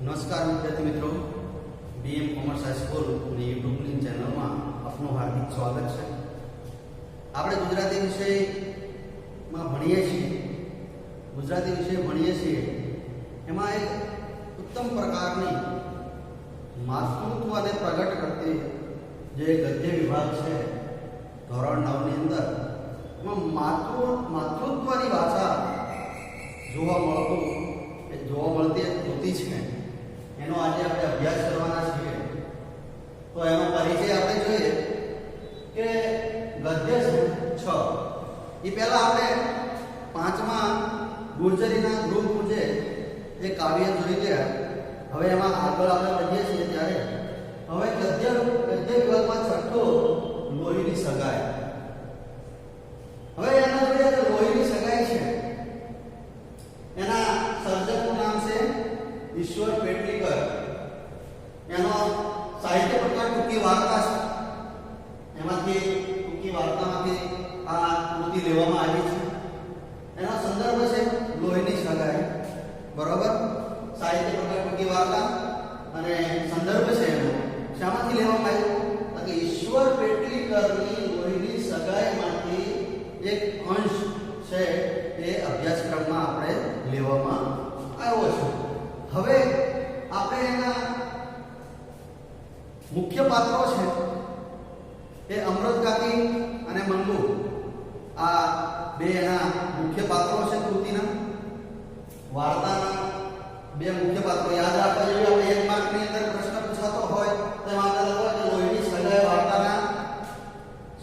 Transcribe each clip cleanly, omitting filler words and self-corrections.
नमस्कार विद्यार्थी मित्रों, बीएम कॉमर्स हाई स्कूल ने यूट्यूब चैनल में आपનું हार्दिक स्वागत है। આપણે ગુજરાતી વિષયમાં ભણીએ છીએ એમાં એક ઉત્તમ પ્રકારની માતૃત્વને પ્રગટ કરતી જે ગદ્ય વિભાગ છે ધોરણ 9 ની અંદર એમાં માતૃત્વની ભાષા જોવા મળતી એક કૃતિ છે એનો આજે આપણે અભ્યાસ કરવાના છીએ। તો એનો પરિચય આપણે જોઈએ કે ગદ્ય છે 6 એ પહેલા આપણે પાંચમા ગુર્જરીના ગૃહ પૂજે જે કાવ્ય જોઈ ગયા। હવે એમાં આગળ આપણે વધીએ છીએ ત્યારે હવે ગદ્ય વિભાગમાં છઠ્ઠો લોહીની સગાઈ। હવે એના જોઈએ તો લોહીની સગાઈ છે એના સર્જકનું નામ છે ઈશ્વર પેટલીકર। એનો સાહિત્ય પ્રકાર ટૂંકી વાર્તા છે। એમાંથી ટૂંકી વાર્તામાંથી આ કૃતિ લેવામાં આવી છે। એનો સંદર્ભ છે લોહીની સગાઈ, બરાબર। સાહિત્ય પ્રકાર ટૂંકી વાર્તા અને સંદર્ભ છે એનો શામાંથી લેવામાં આવ્યો કે ઈશ્વર પેટલીકરની લોહીની સગાઈમાંથી એક અંશ છે એ અભ્યાસક્રમમાં આપણે લેવામાં આવ્યો છે। હવે આપણે એના મુખ્ય પાત્રો છે એ અમૃતકાકી અને મંગુ, આ બે એના મુખ્ય પાત્રો છે કૃતિના। વાર્તાના બે મુખ્ય પાત્રો યાદ રાખવા જોઈએ। આપણે એક માર્કની અંદર પ્રશ્ન પૂછાતો હોય તો એમાં આપણે લખો કે લોહીની સગાઈ વાર્તાના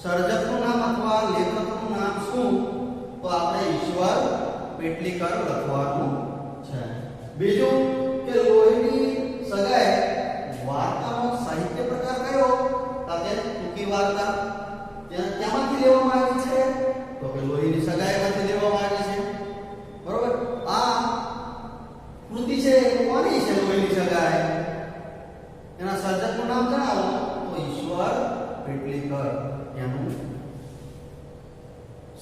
સર્જકનું નામ અથવા લેખકનું નામ શું, તો આપણે ઈશ્વર પેટલીકર લખવાનું છે। બીજું કે લોહીની સગાઈ વાર્તાનો સાહિત્ય પ્રકાર કયો, તો કે ટૂંકી વાર્તા। ત્યાંમાંથી લેવામાં આવી છે તો કે લોહીની સગાઈમાંથી લેવામાં આવી છે, બરોબર। આ કૃતિ છે કોની છે લોહીની સગાઈ, એના સર્જકનું નામ જણાવો તો ઈશ્વર પેટલીકર એનું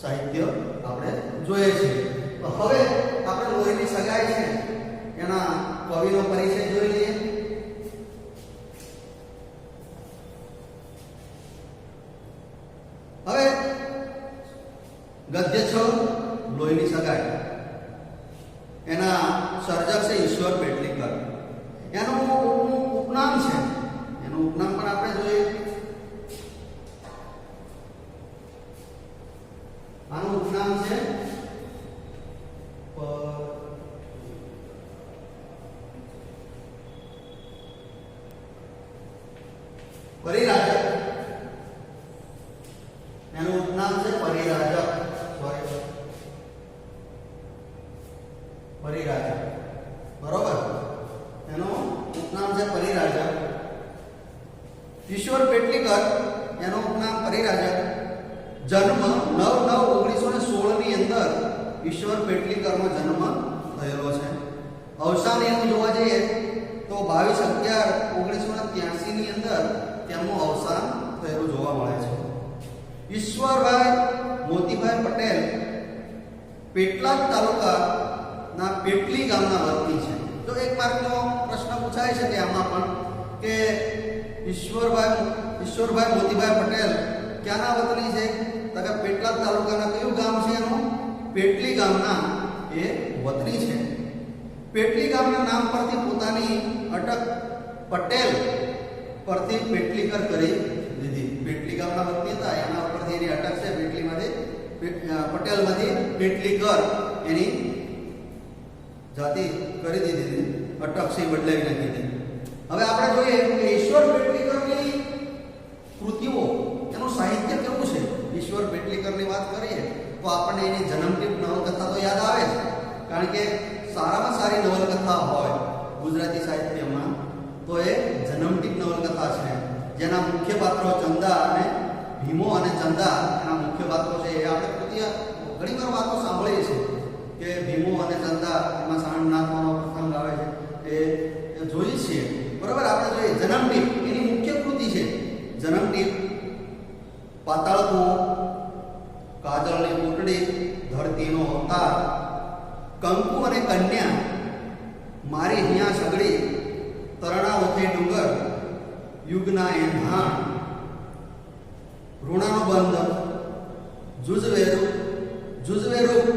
સાહિત્ય આપણે જોઈએ છે। તો હવે આપણે લોહીની સગાઈ છે એના કવિનો પરિચય જોઈ લઈએ। હવે ગદ્ય 6 લોહીની સગાઈ એના સર્જક છે ઈશ્વર પેટલીકર। એનું ઉપનામ છે, એનું ઉપનામ પણ આપણે જોઈએ। આનું ઉપનામ છે પરિરાજક। એનું ઉપનામ છે પરિરાજક, બરોબર। એનું ઉપનામ છે પરિરાજક। ઈશ્વર પેટલીકર એનું ઉપનામ પરિરાજક। જન્મ 9/9/1916 ની અંદર ઈશ્વર પેટલીકરનો જન્મ થયેલો છે। અવસાન એનું જોવા જઈએ તો 22/11/1983 ની અંદર તેમનું અવસાન થયેલું જોવા મળે છે। ઈશ્વરભાઈ મોતીભાઈ પટેલ પેટલાદ તાલુકાના પેટલી ગામના વતની છે। તો એક માર્કનો પ્રશ્ન પૂછાય છે કે આમાં પણ કે ઈશ્વરભાઈ મોતીભાઈ પટેલ ક્યાંના વતની છે, તો કે પેટલાદ તાલુકાના કયું ગામ છે એનું, પેટલી ગામના એ વતની છે। પેટલી ગામના નામ પરથી પોતાની અટક પટેલ પરથી પેટલીકર કરી દીધી। પેટલી ગામના વતની હતા એના ઉપરથી એની અટક છે પેટલીમાંથી પટેલમાંથી પેટલીકર એની જાતિ કરી દીધી, અટક છે બદલાવી નાખી। હવે આપણે જોઈએ કે ઈશ્વર પેટલીકરની કૃતિઓ એનું સાહિત્ય કેવું છે। ઈશ્વર પેટલીકરની વાત કરીએ તો આપણને એની જન્મટીપ નવલકથા તો યાદ આવે છે, કારણ કે સારામાં સારી નવલકથા હોય ગુજરાતી સાહિત્યમાં તો એ જન્મટીપ નવલકથા છે, જેના મુખ્ય પાત્રો ચંદા અને ભીમો અને ચંદા એના મુખ્ય પાત્રો છે। એ આપણે કૃતિ ઘણીવાર વાતો સાંભળીએ છીએ કે ભીમો અને ચંદા એમાં સાંડ નાખવાનો પ્રસંગ આવે છે, એ જોઈએ છીએ, બરાબર। આપણે જોઈએ જન્મટીપ એની મુખ્ય કૃતિ છે। જન્મટીપ પાતાળ કૂવો, કાજળની કોટડી, ધરતીનો અવતાર, કંકુ અને કન્યા, મારી અહીંયા સગડી, તરણા ઓથે ડુંગર, યુગના એંધાણ, ઋણાનો બંધ, જુજવેરું,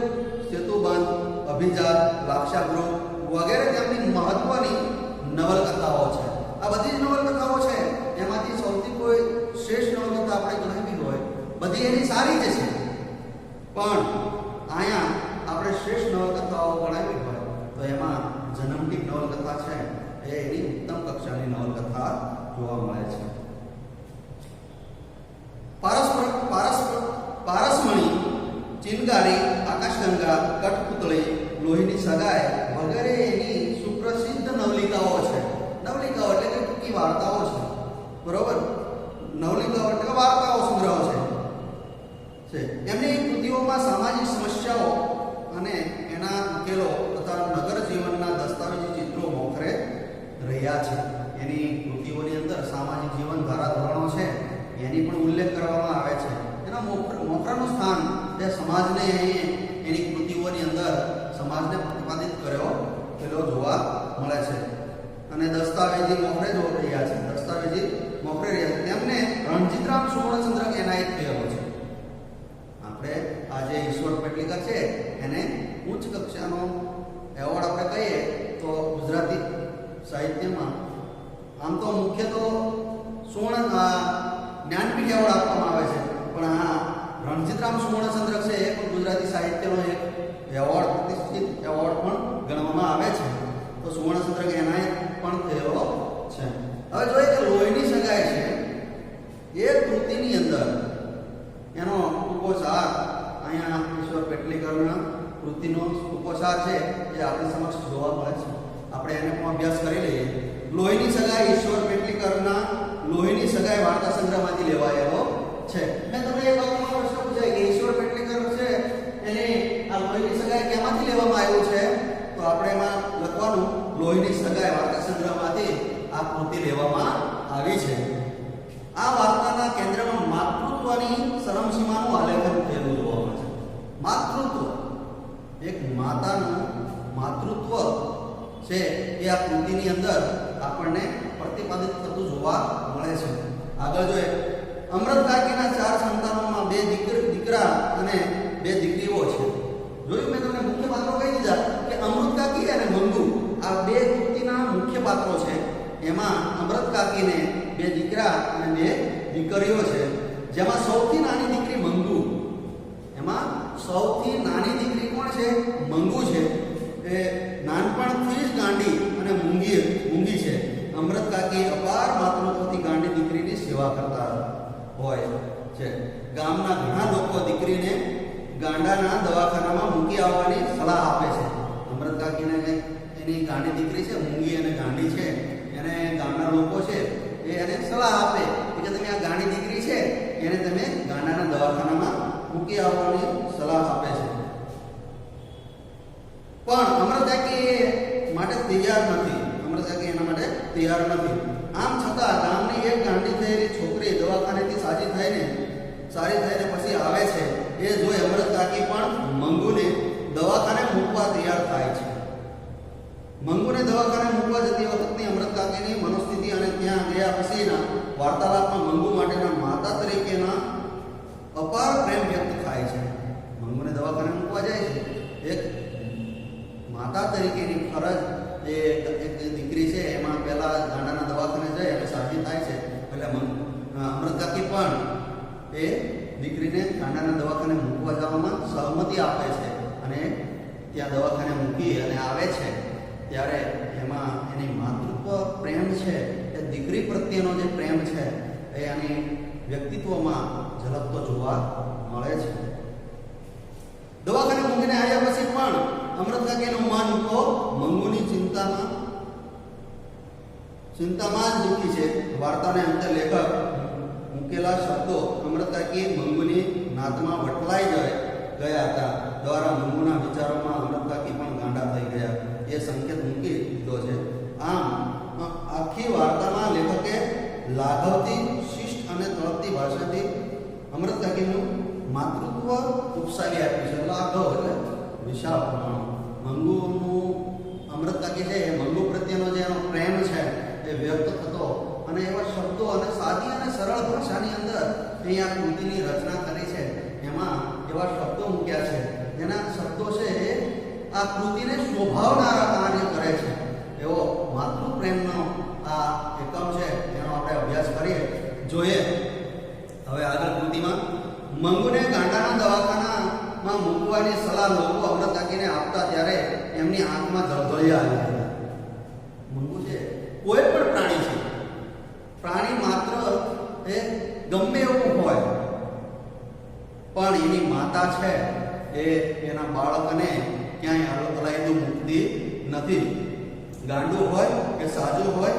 સેતુબંધ, અભિજાત, લાક્ષાગૃહ વગેરે તેમની મહત્વની નવલકથાઓ છે. આ બધી જ નવલકથાઓ છે એમાંથી સૌથી કોઈ શ્રેષ્ઠ નવલકથા આપણે ગણાવી હોય, બધી એની સારી જ છે, પણ અહીંયા આપણે શ્રેષ્ઠ નવલકથાઓ ગણાવી હોય તો એમાં જન્મટીક નવલકથા છે એ એની ઉત્તમ કક્ષાની નવલકથા જોવા મળે છે. પારસમણી, ચિનગારી, આકાશગંગા, કઠપુતળી, લોહીની સગાઈ વગેરે એની સુપ્રસિદ્ધ નવલિકાઓ છે. નવલિકાઓ એટલે કે ટૂંકી વાર્તાઓ છે, બરોબર. નવલિકાઓ એટલે વાર્તાઓ સંગ્રહ છે. એમની કૃતિઓમાં સામાજિક સમસ્યાઓ અને એના ઉકેલો તથા નગર જીવનના દસ્તાવેજી ચિત્રો મોખરે રહ્યા છે. એની કૃતિઓની અંદર સામાજિક જીવન ધારાધોરણો છે એની પણ ઉલ્લેખ કરવામાં આવે છે. એના મોખરાનું સ્થાન જે સમાજને એની કૃતિઓની અંદર સમાજને પ્રતિપાદિત કર્યો પેલો જોવા મળે છે. અને દસ્તાવેજી મોખરે જો રહ્યા છે, દસ્તાવેજી મોખરે રહ્યા છે. તેમને રણજીતરામ સુવર્ણચંદ્રક એનાયત થયેલો છે. આપણે આજે ઈશ્વર પેટલીકર છે એને ઉચ્ચ કક્ષાનો એવોર્ડ આપણે કહીએ તો ગુજરાતી સાહિત્યમાં આમ તો મુખ્ય તો જ્ઞાનપીઠ એવોર્ડ આપવામાં આવે છે, પણ આ રણજીતરામ સુવર્ણચંદ્રક છે એ પણ ગુજરાતી સાહિત્યનો એક એવોર્ડ, પ્રતિષ્ઠિત એવોર્ડ પણ ગણવામાં આવે છે. તો સુવર્ણચંદ્રક એનાયત પણ થયેલો છે. હવે જોઈએ કે લોહીની સગાઈ છે એ કૃતિની અંદર એનો ટૂંકો સાર અહીંયા ઈશ્વર પેટલીકરના કૃતિનો ટૂંકો સાર છે એ આપણી સમક્ષ જોવા મળે છે. આપણે એને પણ અભ્યાસ કરી લઈએ. લોહીની સગાઈ ઈશ્વર પેટલીકરના લોહીની સગાઈ વાર્તા સંગ્રહમાંથી લેવાયેલો છે. મેં તમને એક વાતનો પ્રશ્ન પૂછાય કે ઈશ્વર પેટલીકર છે એને આ લોહીની સગાઈ કેમાંથી લેવામાં આવ્યું છે, તો આપણે એમાં લખવાનું લોહીની સગાઈ વાર્તા સંગ્રહમાંથી આ કૃતિ લેવામાં આવી છે. આ વાર્તાના કેન્દ્રમાં માતૃત્વની ચરમસીમાનું આલેખન થયેલું જોવા મળે છે. માતૃત્વ, એક માતાનું માતૃત્વ છે એ આ કૃતિની અંદર આપણને પ્રતિપાદિત થતું જોવા મળે છે. આગળ જોઈએ, અમૃત કાકીના 4 સંતાનોમાં 2 દીકરા અને 2 દીકરીઓ છે. જોયું મેં તમને મુખ્ય પાત્રો કહી દીધા કે અમૃત કાકી અને મંગુ આ 2 કૃતિના મુખ્ય પાત્રો છે. એમાં અમૃત કાકીને 2 દીકરા અને 2 દીકરીઓ છે, જેમાં સૌથી નાની દીકરી મંગુ. એમાં સૌથી નાની દીકરી કોણ છે? મંગુ છે. એ નાનપણથી જ ગાંડી અને મૂંગી છે. અમૃત કાકી અપાર માતૃત્વથી ગાંડી દીકરીની સેવા કરતા હોય છે. ગામના ઘણા લોકો દીકરીને ગાંડાના દવાખાનામાં મૂકી આવવાની સલાહ આપે છે. અમૃત કાકીને એની ગાંડી દીકરી છે, મૂંગી અને ગાંડી છે, એને ગામના લોકો છે એ એને સલાહ આપે કે તમે આ ગાંડી દીકરી છે એને તમે ગાંડાના દવાખાનામાં મૂકી આવવાની સલાહ આપે છે. પણ અમૃત કાકી માટે તૈયાર નથી. અમૃત કાકી એના માટે તૈયાર નથી. આમ છતાં ગામની એક ગાંડી થયેલી છોકરી દવાખાનેથી સારી થઈને પછી આવે છે એ જોઈ અમૃત કાકી પણ મંગુને દવાખાને મૂકવા તૈયાર થાય છે. મંગુને દવાખાને મૂકવા જતી વખતની અમૃત કાકીની મનોસ્થિતિ અને ત્યાં ગયા પછીના વાર્તાલાપમાં મંગુ માટેના માતા તરીકેના અપાર પ્રેમ વ્યક્ત થાય છે. મંગુને દવાખાને મૂકવા જાય છે, એક માતા તરીકેની ફરજ એ એક દીકરી છે એમાં પહેલા ગાંડાના દવાખાને જાય અને સાજી થાય છે. એટલે અમૃત કાકી પણ એ દીકરીને ગાંડાના દવાખાને મૂકવા જવામાં સહમતિ આપે છે અને ત્યાં દવાખાને મૂકી અને આવે છે ત્યારે એમાં એની માતૃત્વ પ્રેમ છે એ દીકરી પ્રત્યેનો જે પ્રેમ છે એ એની વ્યક્તિત્વમાં ઝલકતો જોવા મળે છે. દવાખાને મૂકીને આવ્યા પછી પણ અમૃત કાકીનું મન તો મંગુની ચિંતામાં જ દુઃખી છે. વાર્તાને અંતે લેખક મૂકેલા શબ્દો અમૃત કાકી મંગુની નાદમાં વટલાઈ ગયા હતા દ્વારા મંગુના વિચારોમાં અમૃત કાકી પણ ગાંડા થઈ ગયા એ સંકેત મૂકી દીધો છે. આમ આખી વાર્તામાં લેખકે લાઘવતી, શિષ્ટ અને તળપતી ભાષાથી અમૃત કાકીનું માતૃત્વ ઉપસાવી આપ્યું છે. લાઘવ એટલે વિશાળ મંગુનું અમૃત કાકી છે એ મંગુ પ્રત્યેનો જે એનો પ્રેમ છે અહીંયા કૃતિની રચના કરી છે એમાં એવા શબ્દો મૂક્યા છે જેના શબ્દો છે એ આ કૃતિને શોભાવનારા કાર્ય કરે છે એવો માતૃ પ્રેમનો આ એકમ છે એનો આપણે અભ્યાસ કરીએ જોઈએ. હવે આગળ કૃતિમાં મંગુને ગાંડાના દવાખાનામાં મૂકવાની સલાહ લોકો અમૃત કાકીને આપતા ત્યારે એમની આંખમાં જળજળિયા આવી ગયા. મંગુ છે કોઈ પણ પ્રાણી છે, પ્રાણી માત્ર એ ગમે એવું હોય પણ એની માતા છે એ એના બાળકને ક્યાંય અલાયદું મૂકતી નથી. ગાંડું હોય કે સાજુ હોય,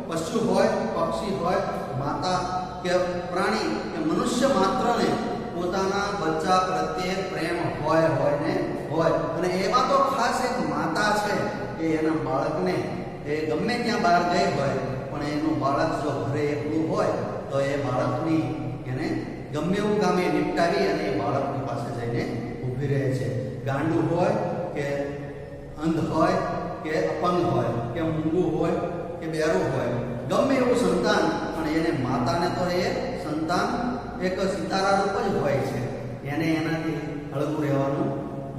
પશુ હોય, પક્ષી હોય, માતા કે પ્રાણી કે મનુષ્ય માત્રને પોતાના બચ્ચા પ્રત્યે પ્રેમ હોય ને હોય. અને એમાં તો ખાસ એક માતા છે કે એના બાળકને એ ગમે ત્યાં બહાર ગઈ હોય પણ એનું બાળક જો ઘરે એકલું હોય તો એ બાળકની એને ગમે એવું કામે નિપટાવી અને એ બાળકની પાસે જઈને ઊભી રહે છે. ગાંડું હોય કે અંધ હોય કે અપંગ હોય કે મૂંગું હોય કે બેરું હોય, ગમે એવું સંતાન પણ એને માતાને તો એ સંતાન એક સિતારા રૂપ જ હોય છે. એને એનાથી હળવું રહેવાનું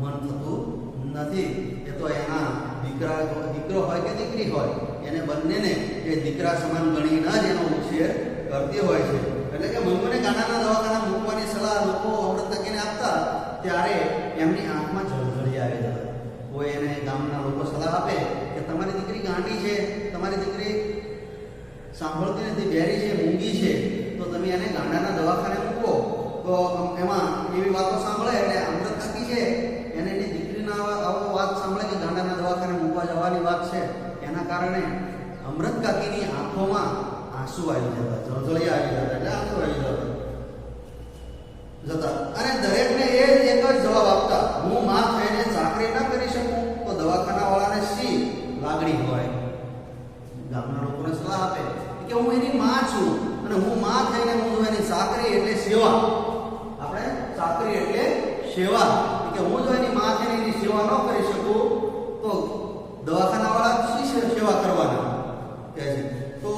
મન થતું નથી. એ તો એના દીકરો હોય કે દીકરી હોય એને બંનેને એ દીકરા સમાન ગણીને જ એનો ઉછેર કરતી હોય છે. એટલે કે મંગુને ગાંડાના દવાખાના મૂકવાની સલાહ લોકો અમૃત કાકીને આપતા ત્યારે એમની આંખમાં જળજળી આવી જતા. કોઈ એને ગામના લોકો સલાહ આપે કે તમારી દીકરી ગાંડી છે, તમારી દીકરી સાંભળતી નથી, બેરી છે, મૂંગી છે, તો તમે એને ગાંડાના દવાખાને મૂકો. તો એમાં એવી વાતો સાંભળે એટલે અમૃત કાકી છે એને એની દીકરીના આવો વાત સાંભળે કે ગાંડાના દવાખાને મૂકવા જવાની વાત છે, એના કારણે અમૃત કાકીની આંખોમાં આંસુ આવી જતા, જળજળી આવી જતા, એટલે આંસુ આવી જતા. અને દરેકને એ જ એક જ જવાબ આપતા, હું માં થઈને ચાકરી ન કરી શકું તો દવાખાનાવાળાને શી લાગણી હોય. ગામના લોકોને સલાહ આપે કે હું એની માં છું અને હું માં થઈને હું એની ચાકરી એટલે સેવા, આપણે ચાકરી એટલે સેવા, કે હું જો એની માં થઈને એની સેવા ન કરી શકું તો દવાખાનાવાળા શી સેવા કરવાના કહે છે. તો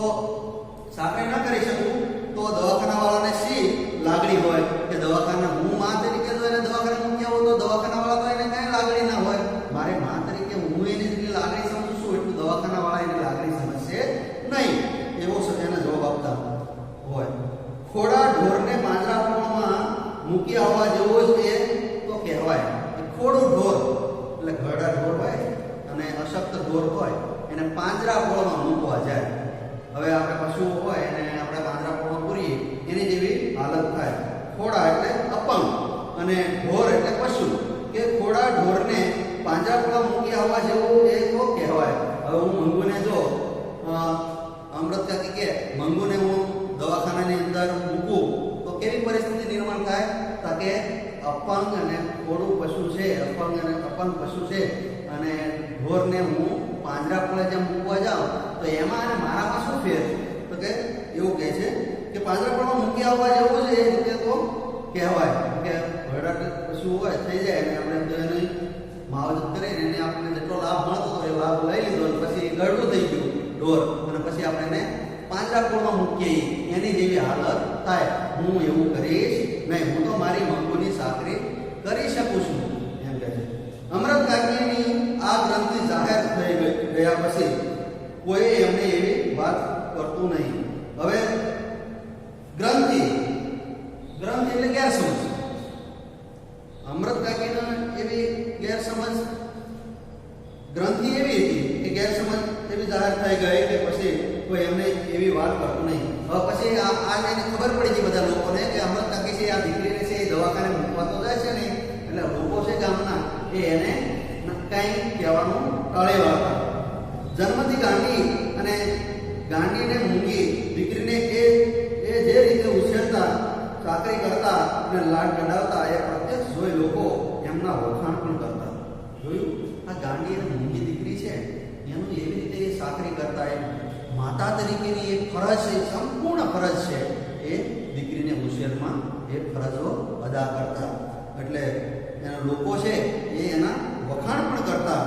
ચાકરી ન કરી શકું તો દવાખાનાવાળાને શી લાગણી હોય કે દવાખાના હું માં તરીકે જો એને દવાખાને મૂક્યા હોય તો દવાખાનાવાળા તો એને કાંઈ લાગણી ના હોય. મારે માં તરીકે હું એની લાગણી સમજું છું એટલું દવાખાનાવાળા એની લાગણી સમજશે નહીં, એવો એને જવાબ આપતા હોય. ખોડા ઢોરને પાંજરાપોળમાં મૂકી આવવા જેવો જ એ તો કહેવાય. ખોડું ઢોર એટલે ઘરડા ઢોર હોય અને અશક્ત ઢોર હોય એને પાંજરાપોળમાં મૂકવા જાય. હવે આપણે પશુઓ હોય એને આપણે પાંજરાપોળમાં પૂરીએ એની જેવી હાલત થાય. ખોડા એટલે અપંગ અને ઢોર એટલે પશુ, કે ખોડા ઢોરને પાંજરાપોળમાં મૂકી આવવા જેવું એ તો કહેવાય. હવે હું મંગુને જો અમૃત કાકી કે મંગુને હું દવાખાનાની અંદર મૂકું તો કેવી પરિસ્થિતિ નિર્માણ થાય? તો કે અપંગ અને ખોડું પશુ છે, અપંગ અને અપંગ પશુ છે અને ઢોરને હું પાંજરાપોળે જેમ મૂકવા જાઉં તો એમાં અને મારામાં શું ફેર? તો કે એવું કહે છે કે પાંજરાપોળમાં મૂકી આવવા જેવું છે એ રીતે તો કહેવાય. કે ઘરડા પશુ હોય થઈ જાય અને આપણે એની માવજત કરીને એને આપણને જેટલો લાભ મળતો હતો એ લાભ લઈ લીધો અને પછી ગરડું થઈ ગયું ઢોર અને પછી આપણે એને પાંજરાપોળમાં મૂકીએ એની જેવી હાલત થાય. હું એવું કરીશ નહીં, હું તો મારી મંગુની ચાકરી કરી શકું છું એમ કહે છે. અમૃત કાકીની આ ગ્રંથિ જાહેર થઈ ગયા પછી કોઈ એમને એવી વાત કરતું નહીં. હવે ગ્રંથિ એટલે ગેરસમજ. અમૃત કાકીને એવી ગેરસમજ, ગ્રંથિ એવી હતી કે ગેરસમજ એવી જાહેર થઈ ગઈ કે પછી કોઈ એમને એવી વાત કરતું નહીં. હવે પછી આ એને ખબર પડી ગઈ બધા લોકોને કે અમૃત કાકી છે આ દીકરીને છે એ દવાખાને મૂકવા તો જાય છે ને, એટલે લોકો છે ગામના એ એને કંઈ કહેવાનું ટાળે વાળતા. જન્મથી ગાંડી અને ગાંડીને મૂંગી દીકરીને એ જે રીતે ઉછેરતા, ચાકરી કરતા અને લાડ ગડાવતા એ પ્રત્યક્ષ જોઈ લોકો એમના વખાણ પણ કરતા. જોયું આ ગાંડી અને મૂંગી દીકરી છે એનું એવી રીતે એ ચાકરી કરતા, એ માતા તરીકેની એક ફરજ છે, સંપૂર્ણ ફરજ છે એ દીકરીને ઉછેરમાં એ ફરજો અદા કરતા. એટલે એના લોકો છે એ એના વખાણ પણ કરતા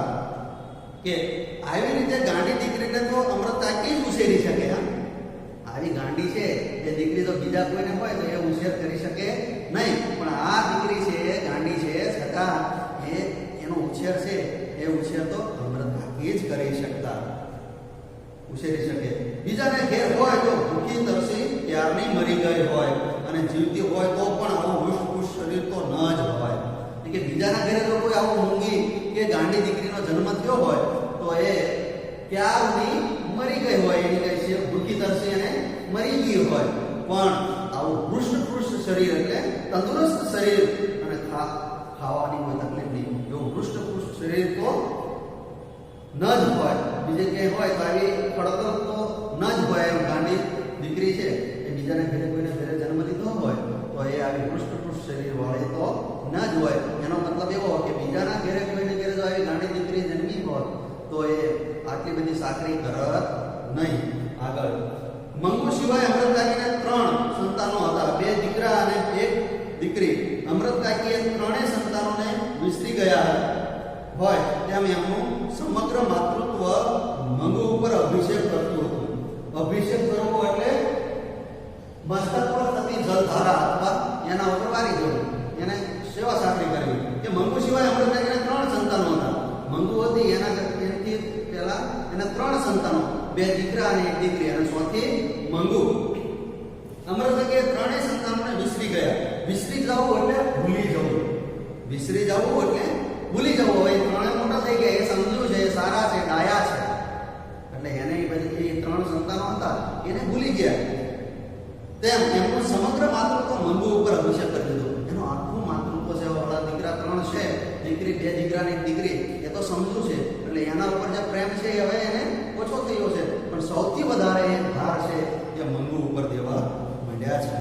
કે આવી રીતે ગાંડી દીકરીને તો અમૃત કાકી જ ઉછેરી શકે. આવી ગાંડી છે એ દીકરી તો બીજા કોઈને હોય તો એ ઉછેર કરી નહીં, પણ આ દીકરી છે એ ગાંડી છે છતાં એનો ઉછેર છે એ ઉછેર તો અમૃત કાકી જ કરી શકતા, ઉછેરી શકે. બીજાને ઘેર હોય તો ભૂખી તરસી ત્યારની મરી ગઈ હોય અને જીવતી હોય તો પણ આવું હુશ શરીર તો ન જ હોય. કે બીજાના ઘરે જો કોઈ આવું મૂંગી કે ગાંડી દીકરીનો જન્મ થયો હોય તો એ ક્યારની મરી ગઈ હોય, એની કઈ છે ભૂખી તરસી અને મરી ગઈ હોય. પણ આવું હૃષ્ટ શરીર એટલે તંદુરસ્ત શરીર અને ખાવાની કોઈ તકલીફ નહીં, એવું હૃષ્ટ શરીર તો ન જ હોય. બીજે ક્યાંય હોય તો આવી ખડતર તો ન જ હોય. એમ ગાંડી દીકરી છે એ બીજાના ઘરે કોઈને ઘરે જન્મ લીધો હોય તો એ આવી હૃષ્ટ શરીર વાળી તો ન જ હોય. એનો મતલબ એવો કે બીજાના ઘરે કોઈને ઘરે જો આવી ગાંડી દીકરી જન્મી હોય તો એ આટલી બધી સાકરી કરત નહીં. આગળ મંગુ સિવાય અમૃત કાકીને 3 સંતાનો હતા, 2 દીકરા અને 1 દીકરી. અમૃત કાકીએ ત્રણેય સંતાનોને વિસરી ગયા હોય તેમ એમનું સમગ્ર માતૃત્વ મંગુ ઉપર અભિષેક કરતું હતું. અભિષેક કરવો એટલે મસ્તક પર થતી જલધારા અથવા એના ઉપર વારી જવું, એને સેવા સાકરી કરવી. કે મંગુ સિવાય અમૃત કાકીને 3 સંતાનો હતા. મંગુ હતી એનાથી પહેલા એના 3 સંતાનો, 2 દીકરા અને 1 દીકરી, અને ચોથી મંગુ. અમૃત કાકીએ ત્રણેય સંતાનોને વિસરી ગયા. વિસરી જવું એટલે ભૂલી જવું, વિસરી જવું એટલે ભૂલી જવું. હવે ત્રણેય મોટા થઈ ગયા, એ સમજ્યું છે, એ સારા છે, ડાયા છે, એટલે એને બધી એ 3 સંતાનો હતા એને ભૂલી ગયા. તેમ એમનું સમગ્ર માતૃત્વ મંગુ ઉપર અભિષેક કરી દીધો. એનું આખું માતૃત્વ છે, વાળા દીકરા 3 છે, દીકરી 2 દીકરા ને 1 દીકરી, એ તો સમજ્યું છે, એટલે એના ઉપર જે પ્રેમ છે એ હવે એને ઓછો થયો છે, પણ સૌથી વધારે એ ભાર છે એ મંગુ ઉપર દેવા માંડ્યા છે.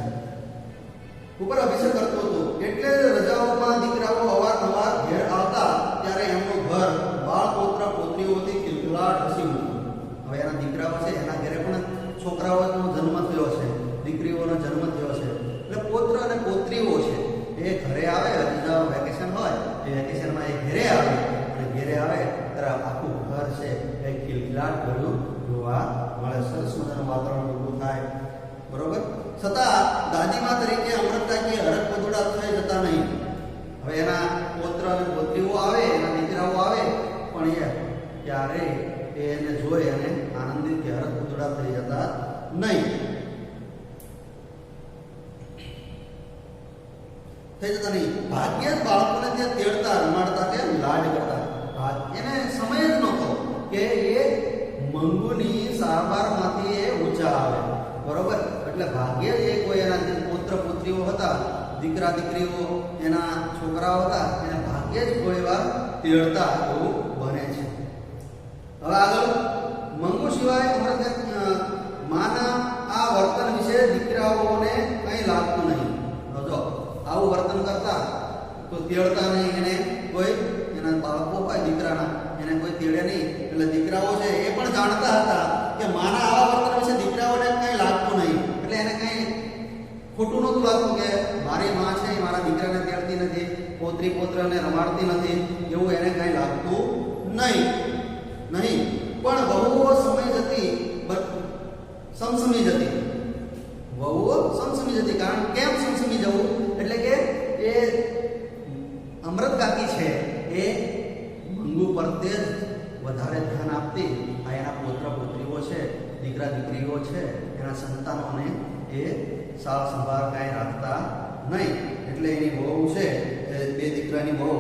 ઉપર અભિષેક કરતો હતો. એટલે રજાઓમાં દીકરાઓ અવારનવાર ઘેર આવતા ત્યારે એમનું ઘર બાળ પુત્ર પુત્રીઓથી કિલકિલાટ હસી ઉઠ્યું. હવે એના દીકરાઓ છે એના ઘરે પણ છોકરાઓનો જન્મ થયો છે, દીકરીઓનો જન્મ થયો છે, એટલે પુત્ર અને પુત્રીઓ છે એ ઘરે આવે. રજાઓ વેકેશન હોય એ વેકેશનમાં એ ઘરે આવે, અને ઘરે આવે ત્યારે આખું ઘર છે એ કિલકિલાટ ભર્યું જોવા મળે. સરસ મજાનું વાતાવરણ ઊભું થાય, બરોબર. છતાં દાદીમા તરીકે અમૃત કાકી હરખ પદુડા થઈ જતા નહીં. હવે એના પુત્ર અને પુત્રીઓ આવે, એના દીકરાઓ આવે, પણ એ ક્યારે એને જોઈ અને આનંદિત કે હરખ પદુડા થઈ જતા નહીં. ભાગ્યે જ બાળકોને ત્યાં તેડતા, રમાડતા, કે લાડ કરતા. એને સમય જ નહોતો કે એ મંગુની સારવારમાંથી એ ઊંચા આવે, બરોબર. એટલે ભાગ્યે જ એ કોઈ એના પુત્ર પુત્રીઓ હતા, દીકરા દીકરીઓ, એના છોકરાઓ હતા, એને ભાગ્યે જ કોઈ વાર તેડતા એવું બને છે. હવે આગળ મંગુ સિવાય માના આ વર્તન વિશે દીકરાઓને કંઈ લાગતું નહીં. જો આવું વર્તન કરતા તો તેડતા નહીં, એને કોઈ એના બાળકો હોય દીકરાના એને કોઈ તેડે નહીં. એટલે દીકરાઓ છે એ પણ જાણતા હતા કે માના આવા વર્તન વિશે દીકરાઓને કંઈ લાગતું નહીં. એટલે એને કંઈ ખોટું નહોતું લાગતું કે મારી માં છે એ મારા દીકરાને તેડતી નથી, પોત્રી પોત્રને રમાડતી નથી, એવું એને કંઈ લાગતું નહીં. પણ વહુઓ સમય જતી સમસમી જતી, વહુઓ સમસમી જતી. કારણ કેમ સમસમી જવું? એટલે કે એ અમૃત કાકી છે એ મંગુ પ્રત્યે વધારે ધ્યાન આપતી. આ એના પુત્ર પુત્રીઓ છે, દીકરા દીકરીઓ છે, એના સંતાનોને એ સાર સંભાળ કાંઈ રાખતા નહીં. એટલે એની વહુ છે, 2 દીકરાની વહુ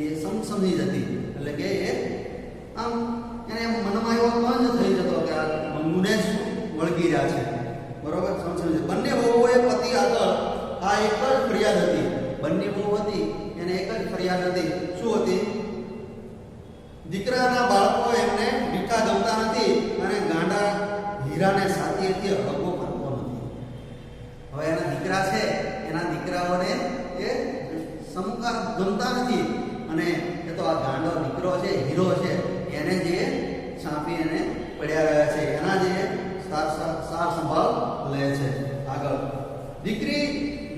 એ સમસમી જતી. એટલે કે એ આમ એને મનમાં એવો કંજ થઈ જતો કે આ મંગુને જ વળગી રહ્યા છે, બરોબર. સમસમી. બંને વહુઓએ પતિ આગળ આ એક જ ફરિયાદ હતી. બંને વહુ હતી એને એક જ ફરિયાદ હતી. શું હતી? દીકરાના બાળકો એમને મીઠા ગમતા નથી અને ગાંડા હીરાને સાથીએથી હળવો કરતો નથી. હવે એના દીકરા છે, એના દીકરાઓને એ સમકાર ગમતા નથી, અને એ તો આ ગાંડો દીકરો છે, હીરો છે, એને જે છાપી એને પડ્યા રહ્યા છે, એના જે સાર સંભાળ લે છે. આગળ દીકરી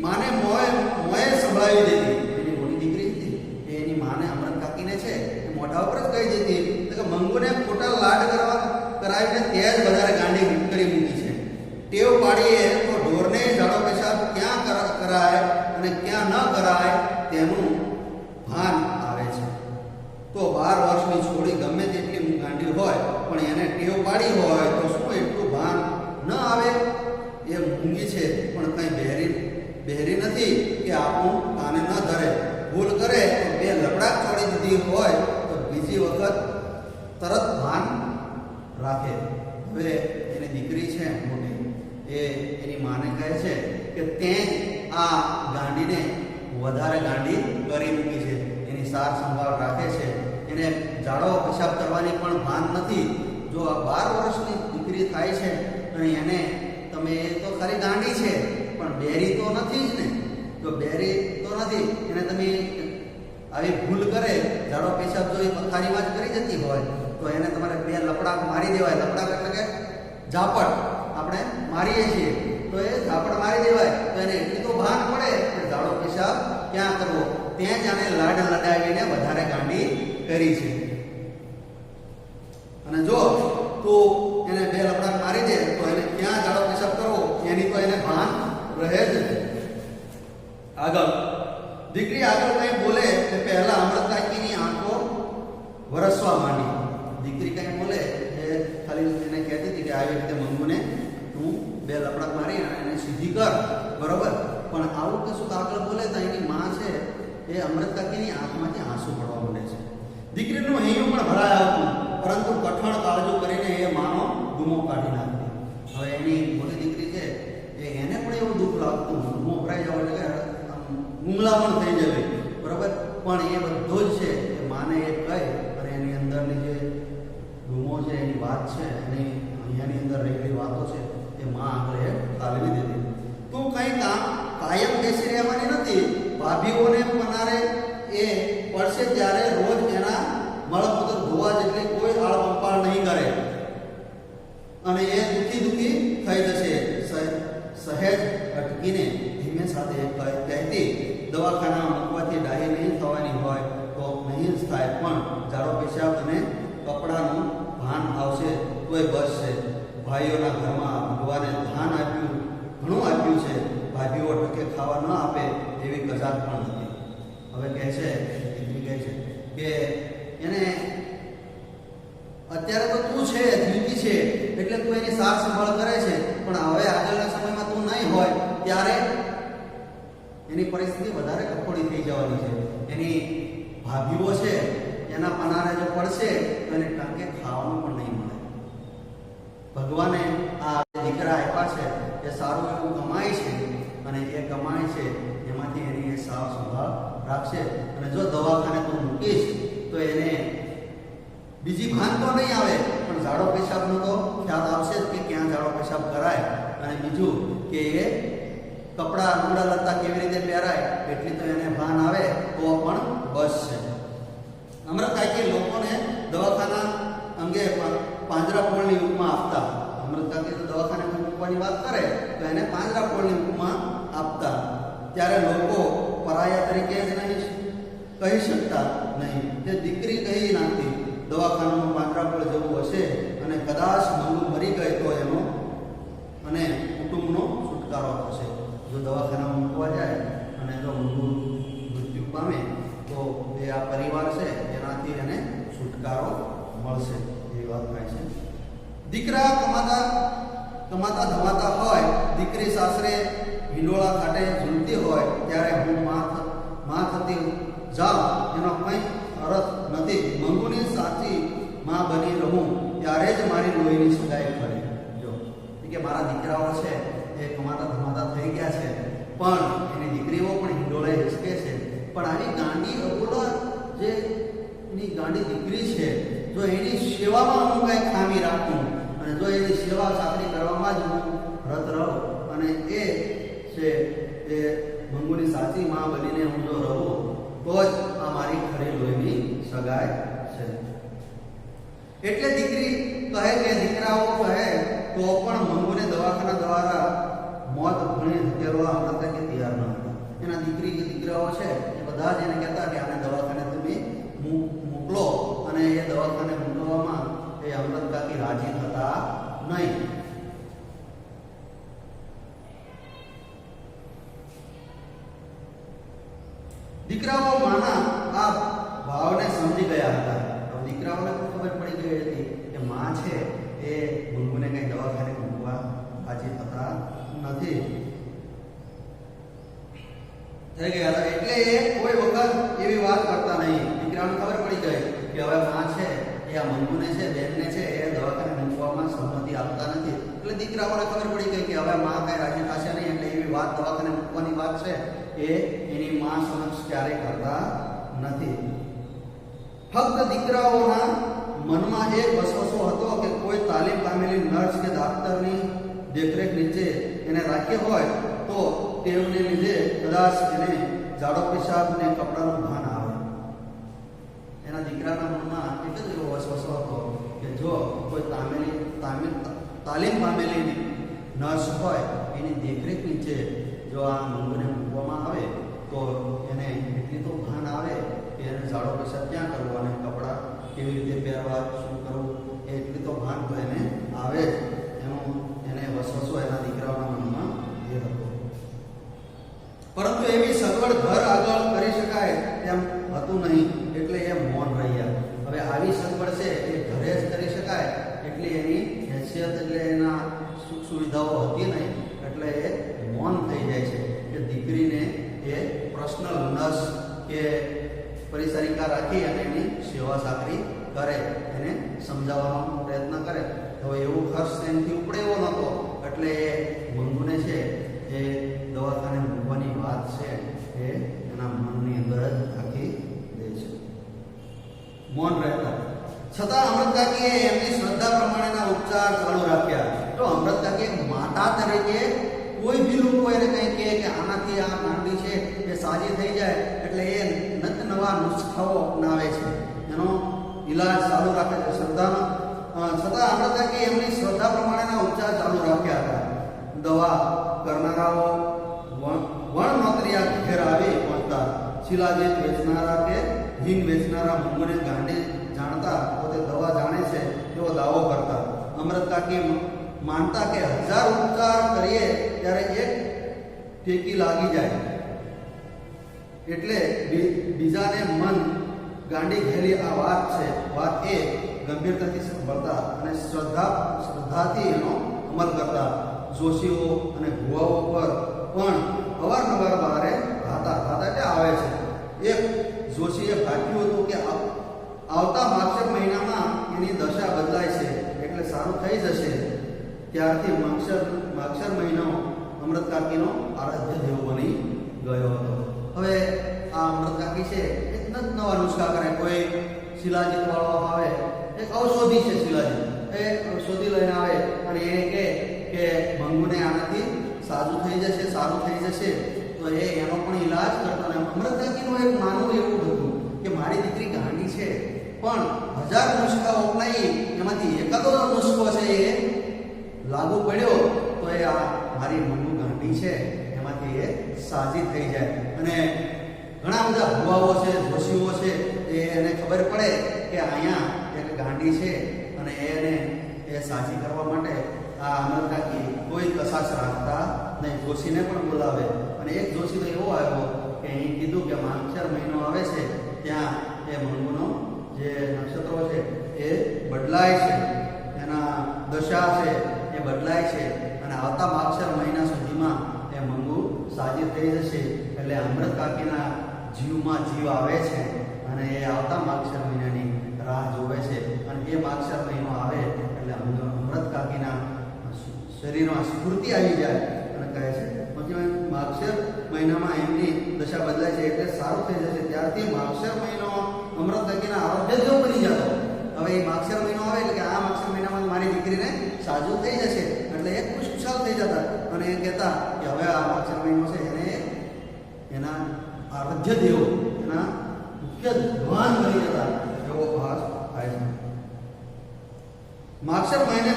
માને મોએ સંભળાવી દેતી. એની મોટી દીકરી હતી એની માને અમૃત કાકીને છે મોઢા ઉપર જ કહી દેતી કે મંગુને ખોટા લાડ કરાવીને ત્યાં જ વધારે ગાંડી કરી મૂકી છે. ટેવ પાડીએ તો ઢોરને ઝાડો પેશાબ ક્યાં કરાય અને અને ક્યાં ન કરાય તેનું ભાન આવે છે. તો 12 વર્ષની છોડી ગમે તેટલી ગાંડી હોય પણ એને ટેવ પાડી હોય તો શું એટલું ભાન ન આવે? એ મૂંગી છે પણ કંઈ બહેરી નથી કે આપણું કાને ન ધરે. ભૂલ કરે તો 2 લબડાક છોડી દીધી હોય તો બીજી વખત તરત ભાન રાખે. હવે એની દીકરી છે મોટી, એ એની માને કહે છે કે તે આ ગાંડીને વધારે ગાંડી કરી મૂકી છે, એની સાર સંભાળ રાખે છે, એને ઝાડો પેશાબ કરવાની પણ ભાન નથી. જો આ 12 વર્ષની દીકરી થાય છે અને એને તમે તો ખરી ગાંડી છે પણ બેરી તો નથી જ ને. તો બેરી તો નથી, એને તમે આવી ભૂલ કરે, ઝાડો પેશાબ જો એ પથારીમાં જ કરી જતી હોય તો એને તમારે 2 લપડાક મારી દેવાય. લપડાક એટલે કે ઝાપટ આપણે મારીએ છીએ, તો એ ઝાપટ મારી દેવાય તો એને એટલી તો ભાન પડે કે ઝાડો પેશાબ ક્યાં કરવો. ત્યાં જ આને લાડ લડાવીને વધારે ગાંડી કરી છે. અને જો તું એને 2 લપડાક મારી દે તો એને ક્યાં ઝાડો પેશાબ કરવો એની તો એને ભાન રહે જ. આગળ દીકરી આગળ કંઈ બોલે કે પહેલા અમૃત કાકીની આંખો વરસવા માંડી. દીકરી કંઈ બોલે એ ખાલી એને કહેતી હતી કે આવી રીતે મંગુને તું 2 લપડાક મારી અને એને સીધી કર, બરોબર. પણ આવું કશું આગળ બોલે તો એની માં છે એ અમૃત કાકીની આંખમાંથી આંસુ પડવા માંડે છે. દીકરીનું હૈયું પણ ભરાય આવતું, પરંતુ કઠણ કાળજો કરીને એ માનો ગુમો કાઢી નાખતી. હવે એની મોટી દીકરી છે એને પણ એવું દુઃખ લાગતું, ગુમો ભરાઈ જવા એટલે ગુંગલા પણ થઈ જાય, બરાબર. પણ એ બધો જ છે એ માને એ કહે અને એની અંદરની જે ગુમો છે એની વાત છે એની અહીંયાની અંદર રહેલી વાતો છે એ માં આગળ એ ઠાલવી દીધી. તું કંઈ કાયમ બેસી રહેવાની નથી. ભાભીઓને પનારે એ પડશે ત્યારે રોજ એના મળમૂત્ર ધોવા જેટલી કોઈ આળપંપાળ નહીં કરે અને એ દુખી થઈ જશે. સહેજ અટકીને ધીમે સાથે કહેતી, દવાખાના મૂકવાથી ડાહી નહીં થવાની હોય તો નહીં જ થાય, પણ ઝાડો પેશાબ અને કપડાનું ભાન આવશે તોય બસ છે. ભાઈઓના ઘરમાં ભગવાને ધાન આપ્યું, ઘણું આપ્યું છે, ભાભીઓ ટકે ખાવા ન આપે એવી કજાત પણ નથી. હવે કહે છે, દીકરી કહે છે કે એને અત્યારે તો તું છે, જીવતી છે એટલે તું એની સાર સંભાળ કરે છે, પણ હવે આગળના સમયમાં તું નહીં હોય ત્યારે એની પરિસ્થિતિ વધારે કફોડી થઈ જવાની છે. એની ભાભીઓ છે એના પનારે જો પડશે તો એને ટકે ખાવાનું પણ નહીં મળે. ભગવાને આ દીકરા આપ્યા છે એ સારું એવું કમાય છે અને એ કમાય છે એમાંથી એની એ સાર સંભાળ રાખશે. અને જો દવાખાને તું મૂકીશ તો એને બીજી ભાન તો નહીં આવે પણ ઝાડો પેશાબનો તો ખ્યાલ આવશે જ કે ક્યાં ઝાડો પેશાબ કરાય. અને બીજું કે એ કપડાં લુગડા લત્તા કેવી રીતે પહેરાય એટલી તો એને ભાન આવે તો પણ બસ છે. અમૃત કાકી લોકોને દવાખાના અંગે પાંજરાપોળની ઉપમા આપતા. અમૃત કાકી તો દવાખાને મૂકવાની વાત કરે તો એને પાંજરાપોળની ઉપમા આપતા. ત્યારે લોકો પરાયા તરીકે જ નહીં કહી શકતા નહીં, તે દીકરી કહી નાખતી દવાખાનામાં પાંજરાપોળ જવું હશે અને કદાચ મંગુ મરી ગઈ તો એનો અને કુટુંબનો છુટકારો થશે. જો દવાખાનામાં મૂકવા જાય અને જો મંગુ મૃત્યુ પામે તો એ આ પરિવાર છે એનાથી એને છુટકારો મળશે એવી વાત થાય છે. દીકરા કમાતા ધમાતા હોય, દીકરી સાસરે હિંડોળા ખાટે ઝૂલતી હોય ત્યારે હું માં થતી જાઉં એનો કંઈ અર્થ નથી. મંગુની સાચી માં બની રહું ત્યારે જ મારી લોહીની સગાઈ ખરી. જો કે મારા દીકરાઓ છે એ કમાતા ધમાતા થઈ ગયા છે પણ એની દીકરીઓ પણ હિંડોળે હિંચકે છે. પણ આવી ગાંડી અબોલા જે એની ગાંડી દીકરી છે, જો એની સેવામાં હું કંઈ ખામી રાખું અને જો એની સેવા ચાકરી કરવામાં જ હું રત રહું અને એ છે એ મંગુની સાચી માં બનીને હું જો રહું તો જ આ મારી ખરી લોહીની સગાઈ છે. એટલે દીકરી કહે કે દીકરાઓ કહે તો પણ મંગુને દવાખાના દ્વારા મોત ભણી હકેલવા અમૃત કાકી તૈયાર ન હતા. એના દીકરાઓ છે એ બધા જ એને કહેતા કે આને દવાખાને તમે મોકલો અને એ દવાખાને મોકલવામાં એ અમૃત કાકી રાજી થતા નહીં. દીકરાઓ માના આ ભાવને સમજી ગયા હતા. હવે દીકરાઓને પણ ખબર પડી ગઈ હતી કે માં છે એ મંગુને કઈ દવાખાને મૂકવા રાજી થતા નથી થઈ ગયા હતા. એટલે એ કોઈ વખત એવી વાત કરતા નહીં. દીકરાઓને ખબર પડી ગઈ કે હવે માં છે એ આ મંગુને છે બેનને છે એ દવાખાને મૂકવામાં સંમતિ આપતા નથી. એટલે દીકરાઓને ખબર પડી ગઈ કે હવે માં કઈ રાજી થશે નહીં, એટલે એવી વાત દવાખાને મૂકવાની વાત છે એ એની માં સમક્ષ ક્યારેય કરતા નથી. ફક્ત દીકરાઓના મનમાં એક વસવસો હતો કે કોઈ તાલીમ પામેલી નર્સ કે ડોક્ટરની દેખરેખ નીચે એને રાખ્યો હોય તો તેમને લીધે કદાચ એને જાડો પેશાબ ને કપડાનું ભાન આવે. એના દીકરાના મનમાં એક જ એવો વસવસો હતો કે જો કોઈ તાલીમ પામેલી નર્સ હોય એની દેખરેખ નીચે જો આ મંગુને મૂકવામાં આવે તો એને એટલી તો ભાન આવે કે એને જાડો પેશાબ ક્યાં કરવો અને કપડાં કેવી રીતે પહેરવા શું કરવું એટલી તો ભાન તો એને આવે જ. એનું એને વસવસો એના દીકરાઓના મનમાં એ હતો. પરંતુ એવી સગવડ ઘર આગળ કરી શકાય તેમ હતું નહીં, એટલે એ મૌન રહ્યા. હવે આવી સગવડ છે એ ઘરે જ કરી શકાય એટલે એની હેસિયત એટલે એના સુખ સુવિધાઓ હતી નહીં, એટલે એ મૌન થઈ જાય છે કે દીકરીને એ પર્સનલ નર્સ કે પરિચારિકા રાખી અને એની સેવા સાકરી કરે, એને સમજાવવાનો પ્રયત્ન કરે. હવે એવું ખર્ચ એનાથી ઉપડે એવો નહોતો, એટલે એ મંગુને છે એ દવાખાને મૂકવાની વાત છે એ એના મનની અંદર જ રાખી દે છે. મૌન રહેતા છતાં અમૃતકાકીએ એમની શ્રદ્ધા પ્રમાણેના ઉપચાર ચાલુ રાખ્યા. તો અમૃતકાકી માતા તરીકે કોઈ બી લોકો એને કંઈ કહે કે આનાથી આ ગાંડી છે એ સાજી થઈ જાય એટલે એ નત નવા નુસ્ખાઓ અપનાવે છે, એનો ઈલાજ ચાલુ રાખે છે શ્રદ્ધાનો. છતાં અમૃતકાકી એમની શ્રદ્ધા પ્રમાણેના ઉપચાર ચાલુ રાખ્યા હતા. દવા કરનારાઓ વણનોતરિયા ઘેર આવી પહોંચતા. શિલાજીત વેચનારા કે હિંગ વેચનારા મંગુને ગાંડી જાણતા પોતે દવા જાણે છે એવો દાવો કરતા. અમૃતકાકી માનતા કે 1000 ઉપચાર કરીએ ત્યારે એક ટેકી લાગી જાય, એટલે બીજાને મન ગાંડી ઘેલી આ વાત છે. વાત એ ગંભીરતાથી સાંભળતા અને શ્રદ્ધાથી એનો અમલ કરતા. જોશીઓ અને ભુવાઓ પર પણ અવારનવાર બહારે ખાતા એટલે આવે છે. એક જોશીએ ભાગ્યું હતું કે આવતા માગશર મહિનામાં એની દશા બદલાય છે એટલે સારું થઈ જશે. ત્યારથી માગશર મહિનો અમૃતકાકીનો આરાધ્ય દેવ બની ગયો હતો. હવે આ અમૃતકાકી છે એક નવા નુસ્ખા કરે. કોઈ શિલાજીત વાળો આવે, એક ઔષધિ છે શિલાજીત, એ ઔષધિ લઈને આવે અને એ કહે કે મંગુને આનાથી સારું થઈ જશે તો એ એનો પણ ઈલાજ કરતો. અને અમૃતકાકીનું એક માનવું એવું હતું કે મારી દીકરી ગાંડી છે પણ 1000 નુસ્ખા અપનાવી એમાંથી એકાદો નુસ્ખો છે એ લાગુ પડ્યો તો એ આ મારી મંગુ ગાંડી છે એમાંથી એ સાજી થઈ જાય. અને ઘણા બધા ભુવાઓ છે, જોશીઓ છે, એને ખબર પડે કે અહીંયા એક ગાંડી છે અને એને એ સાજી કરવા માટે આ અમૃતકાકી કોઈ કસાશ રાખતા નહીં. જોશીને પણ બોલાવે અને એક જોશી તો એવો આવ્યો કે અહીં કીધું કે માગશર મહિનો આવે છે ત્યાં એ મંગુનો જે નક્ષત્રો છે એ બદલાય છે, એના દશા છે એ બદલાય છે અને આવતા માગશર મહિના સુધીમાં એ મંગુ સાજી થઈ જશે. એટલે અમૃતકાકીના જીવમાં જીવ આવે છે અને એ આવતા માગશર મહિનાની રાહ જોવે છે. અને એ માગશર મહિનો આવે એટલે અમૃતકાકીના શરીરમાં સ્ફૂર્તિ આવી જાય અને કહે છે પછી માગશર મહિનામાં એમની દશા બદલાય છે એટલે સારું થઈ જશે. ત્યારથી માગશર મહિનો અમૃતકાકીના આરોગ્ય જેવો બની જતો. હવે એ માગશર મહિનો આવે એટલે કે આ માગશર મહિનામાં મારી દીકરીને સાજું થઈ જશે એટલે એ ખુશખુશાલ થઈ જતા અને એ કહેતા કે હવે આ માગશર મહિનો છે એને એના આરાધ્ય દેવ એના મુખ્ય ભગવાન બની જતા એવો ભાસ થાય છે. માગશર મહિને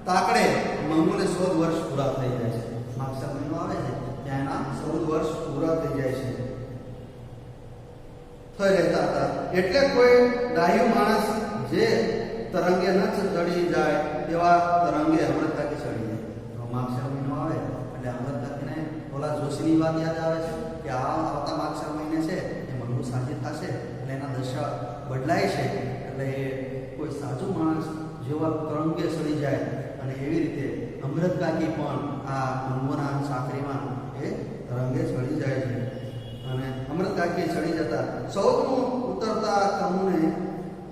તાકડે મંગુને 14 વર્ષ પૂરા થઈ જાય છે. માગશર મહિનો આવે છે ત્યાં એના 14 વર્ષ પૂરા થઈ જાય છે. થઈ રહેતા હતા એટલે કોઈ ડાહ્યું માણસ જે તરંગે ન ચડી જાય તેવા તરંગે અમૃતકાકી ચડી જાય. માગશર મહિનો આવે એટલે અમૃતકાકીને ઓલા જોશીની વાત યાદ આવે છે કે આ આવતા માગશર મહિને છે એ મંગુ સાજી થશે એટલે એના દશા બદલાય છે, એટલે એ કોઈ સાચો માણસ જેવા તરંગે સડી જાય. અને એવી રીતે અમૃત કાકી પણ આ મંગુના સાકરીમાં એ તરંગે ચડી જાય છે. અને અમૃત કાકી ચડી જતા સૌનું ઉતરતા કમુને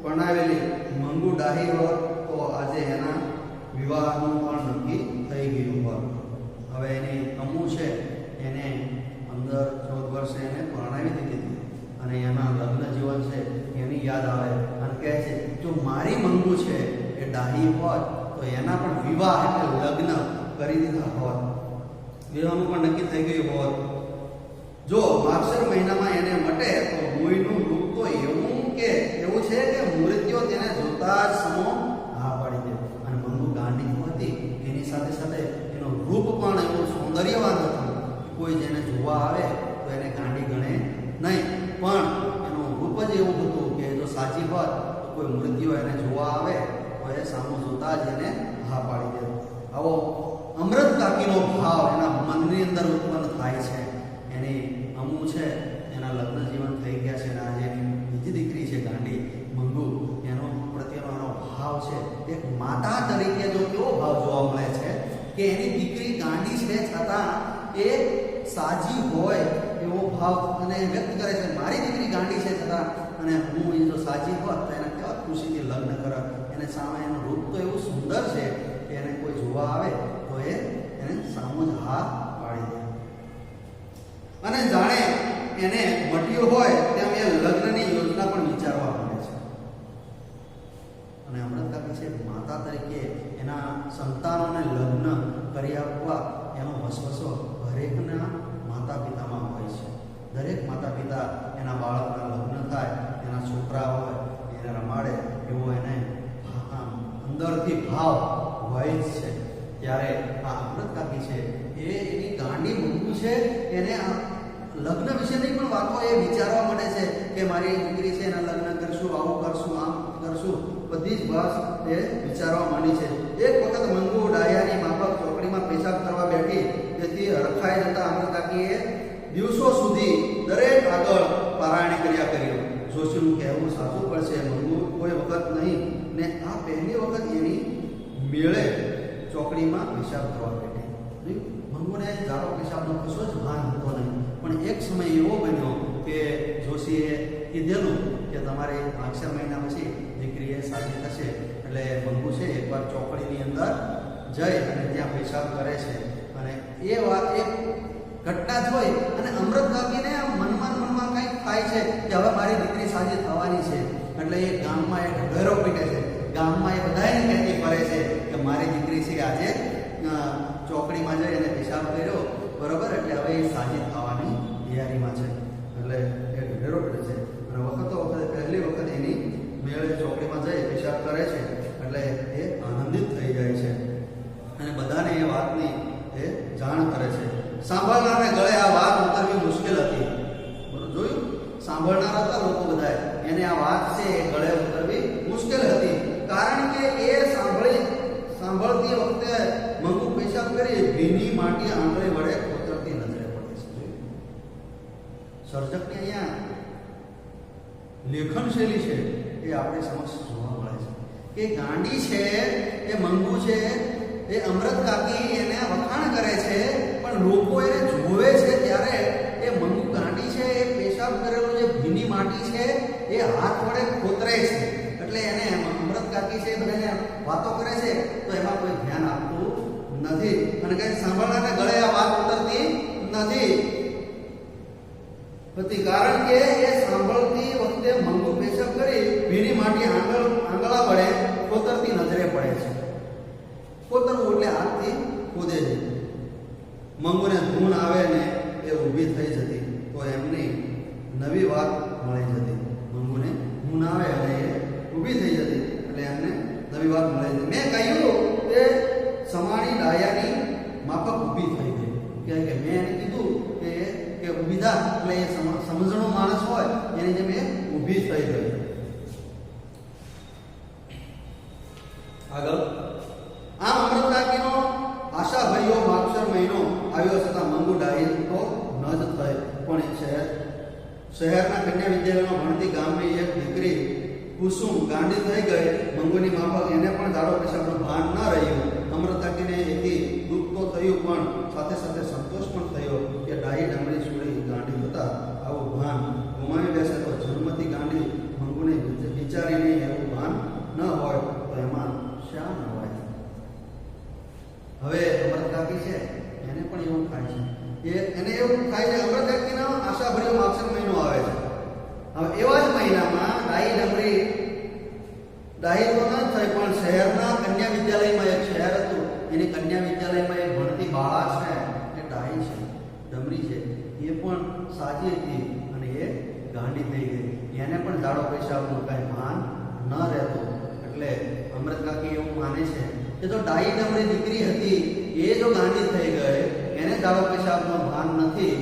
પરણાવેલી મંગુ ડાહી હોત તો આજે એના વિવાહનું પણ નક્કી થઈ ગયું હોત. હવે એની કમુ છે એને 14 વર્ષે એને પરણાવી દીધી હતી અને એના લગ્ન જીવન છે એની યાદ આવે અને કહે છે જો મારી મંગુ છે એ ડાહી હોત તો એના પણ વિવાહ એટલે લગ્ન કરી દીધા હોત, વિવાહનું પણ નક્કી થઈ ગયું હોત. જો માગશર મહિનામાં એને મટે તો મોઈનું રૂપ તો એવું છે કે મૃત્યુ તેને જોતા જ સમો હા પાડી દે. અને મંગુ ગાંડી હતી એની સાથે સાથે એનું રૂપ પણ એવું સૌંદર્યવાન હતું, કોઈ જેને જોવા આવે તો એને ગાંડી ગણે નહીં, પણ એનું રૂપ જ એવું હતું કે જો સાચી હોત તો કોઈ મૃત્યુ એને જોવા આવે તો એ સામો જોતા જ એને હા પાડી દે. આવો અમૃત કાકીનો ભાવ એના મનની અંદર ઉત્પન્ન થાય છે. એની અમુ છે એના લગ્ન જીવન થઈ ગયા છે અને આજે એની બીજી દીકરી છે ગાંડી મંગુ, એનો પ્રત્યેનો એનો ભાવ છે એક માતા તરીકે જો કેવો ભાવ જોવા મળે છે કે એની દીકરી ગાંડી છે છતાં એ સાજી હોય એવો ભાવ અને વ્યક્ત કરે છે. મારી દીકરી ગાંડી છે છતાં અને હું એ જો સાજી હોત તો એને કેવા ખુશીથી લગ્ન કરે. એને સામે એનું રૂપ તો એવું સુંદર છે કે એને કોઈ જોવા આવે તો એને સામો જ હા પાડી દે. અને જાણે એને મટ્યું હોય તેમ એ લગ્નની યોજના પણ વિચારવા માંડે છે. અને અમૃત કાકી છે માતા તરીકે એના સંતાનોને લગ્ન કરી આપવા એનો વસવસો હરેકના માતા પિતામાં હોય છે. દરેક માતા પિતા એના બાળકના લગ્ન થાય, એના છોકરા હોય એને રમાડે એવો એને અંદરથી ભાવ હોય જ છે. ત્યારે આ અમૃત કાકી છે એની ગાંડી મંગુ છે એને આ લગ્ન વિશેની પણ વાતો એ વિચારવા માંડે છે કે મારી દીકરી છે એના લગ્ન કરશું, આવું કરશું, આમ કરશું, બધી જ વાત એ વિચારવા માંડી છે. એક વખત મંગુ ડાયાની માફક ચોકડીમાં પેશાબ કરવા બેઠી, જેથી રખાઈ જતા અમૃત કાકીએ દિવસો સુધી દરેક આગળ પારાયણ કર્યા કર્યું. જોશીનું કહેવું સાચું પડશે, મંગુ કોઈ વખત નહીં ને આ પહેલી વખત એની મેળે ચોકડીમાં પેશાબ કરવા બેઠી. મંગુને જાડો પેશાબનો કશો જ ભાન હતો નહીં, પણ એક સમય એવો બન્યો કે જોશીએ કીધેલું કે તમારે માગશર મહિના પછી દીકરીએ સાજી થશે એટલે મંગુ છે એકવાર ચોકડીની અંદર જઈ અને ત્યાં પેશાબ કરે છે. અને એ વાત એક ઘટના જોઈ અને અમૃત કાકીને મનમાં કંઈક થાય છે કે હવે મારી દીકરી સાજી થવાની છે. એટલે એ ગામમાં એક ઢેરો પીટે છે, ગામમાં એ બધાને કહેતી ફરે છે કે મારી દીકરી છે આજે ચોકડીમાં જઈ અને પેશાબ કર્યો, બરોબર, એટલે હવે એ સાજી થવાની તૈયારીમાં છે. એટલે એ ઢેરો પીટે છે અને વખતે પહેલી વખત એની મેળે ચોકડીમાં જઈ પેશાબ કરે છે એટલે એ આનંદિત થઈ જાય છે અને બધાને એ વાતની એ જાણ કરે છે. સાંભળનારને ગળે આ વાત ઉતરવી મુશ્કેલ હતી. બરોબર, જોયું? સાંભળનારા હતા લોકો બધા, એને આ વાત છે એ ગળે ઉતરવી મુશ્કેલ હતી, કારણ કે એ સાંભળતી વખતે મંગુ પેશાબ કરી ભીની માટી આંગળી વડે કોતરતી નજરે પડે છે. સર્જકની અહીંયા લેખન શૈલી છે એ આપણે સમક્ષ જોવા મળે છે કે ગાંડી છે એ મંગુ છે એ અમૃત કાકી એને વખાણ કરે છે, પણ લોકો એને જોવે છે ત્યારે એ મંગુ ગાંડી છે એ પેશાબ કરેલું જે ભીની માટી છે એ હાથ વડે કોતરે છે. એટલે એને અમૃત કાકી છે બધાને વાતો કરે છે તો એમાં કોઈ ધ્યાન આપતું નથી અને કઈ સાંભળનારને ગળે આ વાત ઉતરતી નથી, કારણ કે એ સાંભળતી વખતે મંગુ પેશાબ કરી ભીની માટી આંગળા વડે કોતરતી નજરે પડે છે. કોતરવું એટલે હાથથી ખોદે છે. મંગુને ધૂન આવે ને એ ઊભી થઈ જતી તો એમની નવી વાત મળી જતી. મંગુને ધૂન આવે અને એ ઊભી થઈ જતી એટલે એમને નવી વાત મળે છે. મેં કહ્યું કે સમાણી ડાયાની માફક ઊભી થઈ ગઈ કે મેં એને કીધું કે ઊભી થા એટલે એ સમજણો માણસ હોય એની જેમ એ ઊભી થઈ ગઈ. આગળ આમ અમૃત કાકીનો આશાભર્યો માગશર મહિનો આવ્યો છતાં મંગુ ડાહી તો ન જ થઈ, પણ શહેરના કન્યા વિદ્યાલયમાં ભણતી ગામની એક દીકરી કુસુમ ગાંડી થઈ ગઈ મંગુની માફક. એને પણ ઝાડો પેશાબનું ભાન ન રહ્યું. અમૃતાકીને એથી દુઃખ તો થયું પણ સાથે સાથે સંતોષ પણ થયો કે ડાહી ડમરી સુડી ગાંડી હતા આવું ભાન ગુમાવી બેસે તો જન્મથી ગાંડી મંગુને વિચારીને એવું ભાન ન હોય તો એમાં શા ન હોય. હવે અમૃતકાકી છે એને પણ એવું થાય છે, એને એવું થાય છે. અમૃતકાકીનો આશાભર્યો માગસર મહિનો આવે છે. હવે એવા જ મહિનામાં ડાહી તો ન થઈ પણ શહેરના કન્યા વિદ્યાલયમાં એક શહેર હતું એની કન્યા વિદ્યાલયમાં એક ભણતી બાળા છે એ ડાહી છે, ડમરી છે, એ પણ સાજી હતી અને એ ગાંડી થઈ ગઈ. એને પણ ઝાડો પેશાબનું કાંઈ ભાન ન રહેતું. એટલે અમૃતકાકી એવું માને છે કે જો ડાહી ડમરી દીકરી હતી એ જો ગાંડી થઈ ગઈ, એને ઝાડો પેશાબનું ભાન નથી,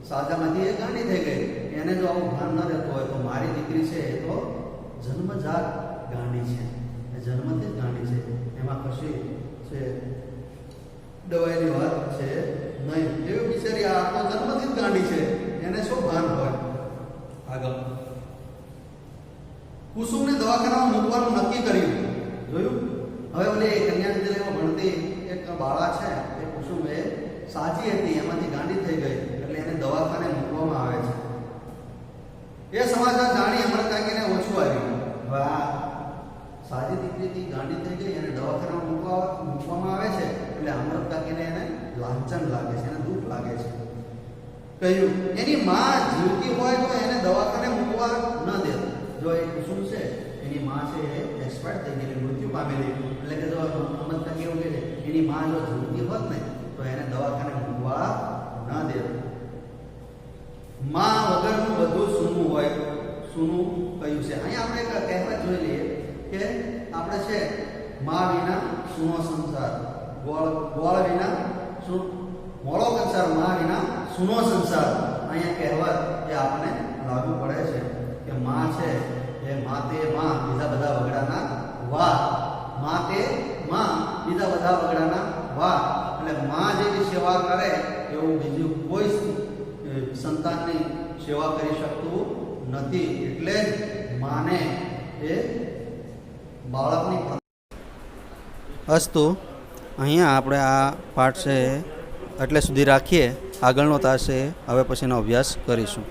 સાજામાંથી એ ગાંડી થઈ ગઈ, એને જો આવું ભાન ન રહેતું હોય તો મારી દીકરી છે એ તો જન્મજાત ગાંડી છે, એ જન્મથી જ ગાંડી છે, એમાં કશી છે દવાઈની વાત છે નહીં. એવી બિચારી આ તો જન્મથી જ ગાંડી છે, એને શું ભાન હોય. આગળ કુસુમને દવાખાનામાં મૂકવાનું નક્કી કર્યું. જોયું. હવે ઓલી કન્યા વિદ્યાલયમાં ભણતી એક બાળા છે એ કુસુમ એ સાચી હતી, એમાંથી ગાંડી થઈ ગઈ એટલે એને દવાખાને મૂકવામાં આવે છે. એ સમાચાર જાણી અમૃતકાકીને ઓછું આવ્યું. હવે આ સાજી દીકરીથી ગાંડી થઈ ગઈ અને દવાખાનામાં મૂકવામાં આવે છે એટલે અમૃતકાકીને એને લાંછન લાગે છે, એને દુઃખ લાગે છે. કહ્યું એની માં જીવતી હોય તો એને દવાખાને મૂકવા ન દે. જો એ કુસુમ છે એની માં છે એ એક્સપાયર થઈ ગયેલી, મૃત્યુ પામેલી, એટલે કે જો અમૃતકાકી એવું કહે છે એની માં જો જીવતી હોત ને તો એને દવાખાને મૂકવા ન દે. માં વગરનું બધું સૂનું હોય, સૂનું કહ્યું છે. અહીંયા આપણે એક કહેવત જોઈ લઈએ કે આપણે છે માં વિના સૂનો સંસાર, ગોળ વિના મોળો સંસાર, માં વિના સૂનો સંસાર. અહીંયા કહેવત એ આપણને લાગુ પડે છે કે માં છે એ માં તે માં બીજા બધા વગડાના વા, માં તે માં બીજા બધા વગડાના વા. એટલે માં જેવી સેવા કરે એવું બીજું કોઈ સંતાનની સેવા કરી શકતું નથી. એટલે જ માને એ બાળકની. અસ્તુ અહીંયા આપણે આ પાઠ છે એટલે સુધી રાખીએ. આગળનો તાસ છે હવે પછીનો અભ્યાસ કરીશું.